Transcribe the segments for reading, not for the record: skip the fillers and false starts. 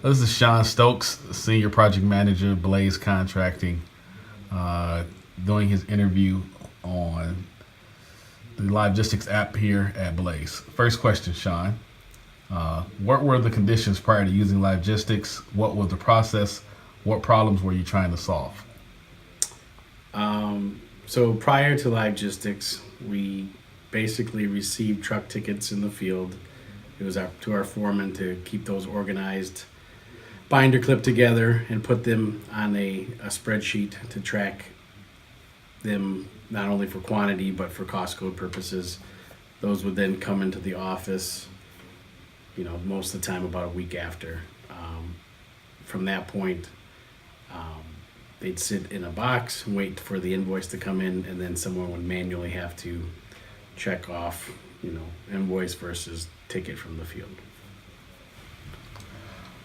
This is Sean Stokes, Senior Project Manager, Blaze Contracting, doing his interview on the Livegistics App here at Blaze. First question, Sean. What were the conditions prior to using Livegistics? What was the process? What problems were you trying to solve? So prior to Livegistics, we basically received truck tickets in the field. It was up to our foreman to keep those organized, binder clipped together, and put them on a spreadsheet to track them not only for quantity but for cost code purposes. Those would then come into the office, most of the time about a week after. From that point, they'd sit in a box and wait for the invoice to come in, and then someone would manually have to check off, invoice versus ticket from the field.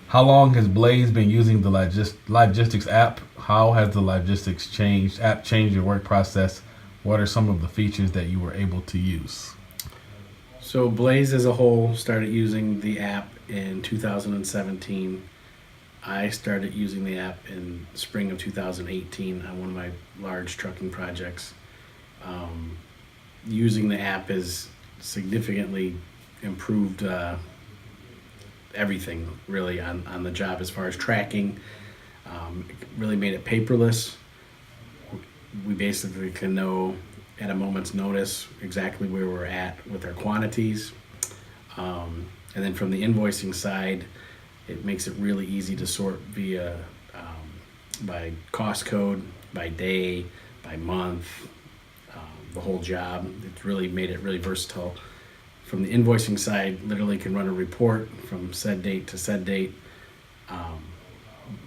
How long has Blaze been using the Livegistics app? How has the Livegistics app changed your work process? What are some of the features that you were able to use? So Blaze as a whole started using the app in 2017. I started using the app in spring of 2018 on one of my large trucking projects. Using the app has significantly improved everything really on the job as far as tracking. It really made it paperless. We basically can know at a moment's notice exactly where we're at with our quantities. And then from the invoicing side, it makes it really easy to sort via by cost code, by day, by month, the whole job. It's really made it really versatile. From the invoicing side, literally can run a report from said date to said date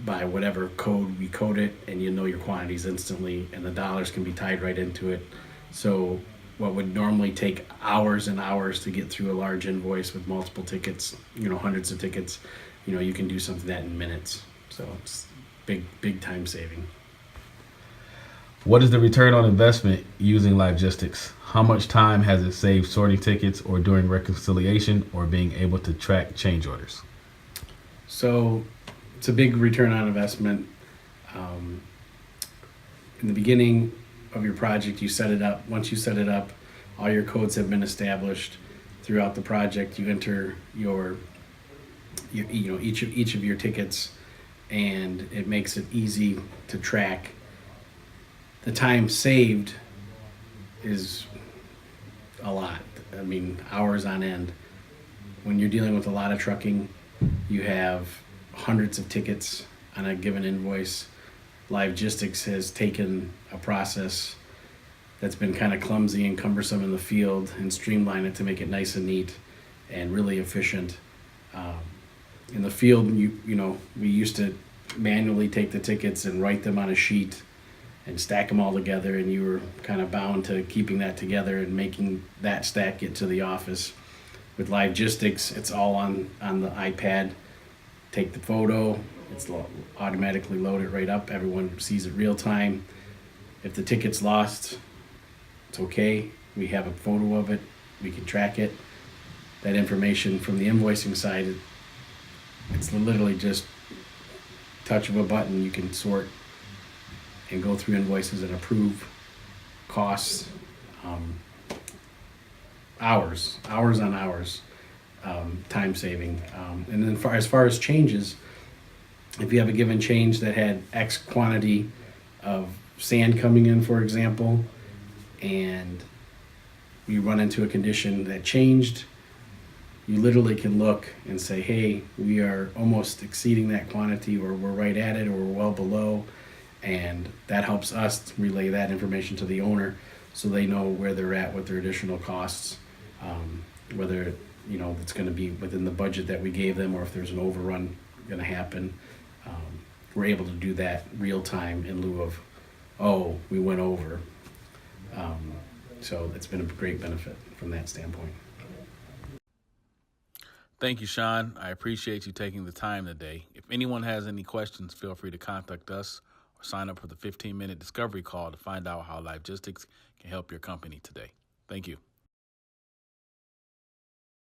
by whatever code we code it, and you know your quantities instantly, and the dollars can be tied right into it. So what would normally take hours and hours to get through a large invoice with multiple tickets, hundreds of tickets, you can do something that in minutes. So it's big time saving. What is the return on investment using Livegistics? How much time has it saved sorting tickets or doing reconciliation or being able to track change orders? So it's a big return on investment. In the beginning of your project, you set it up. Once you set it up, all your codes have been established. Throughout the project, you enter each of your tickets, and it makes it easy to track. The time saved is a lot. I mean, hours on end. When you're dealing with a lot of trucking, you have hundreds of tickets on a given invoice. Livegistics has taken a process that's been kind of clumsy and cumbersome in the field and streamlined it to make it nice and neat and really efficient. In the field, we used to manually take the tickets and write them on a sheet and stack them all together, and you were kind of bound to keeping that together and making that stack get to the office. With Livegistics, it's all on the iPad. Take the photo, it's automatically loaded right up. Everyone sees it real time. If the ticket's lost, it's okay. We have a photo of it. We can track it. That information from the invoicing side, it's literally just touch of a button. You can sort and go through invoices and approve costs. Hours on hours, time saving. And then as far as changes, if you have a given change that had X quantity of sand coming in, for example, and you run into a condition that changed, you literally can look and say, hey, we are almost exceeding that quantity, or we're right at it, or we're well below. And that helps us relay that information to the owner so they know where they're at with their additional costs, whether it's going to be within the budget that we gave them, or if there's an overrun going to happen. We're able to do that real time in lieu of, we went over. So it's been a great benefit from that standpoint. Thank you, Sean. I appreciate you taking the time today. If anyone has any questions, feel free to contact us or sign up for the 15-minute discovery call to find out how Livegistics can help your company today. Thank you.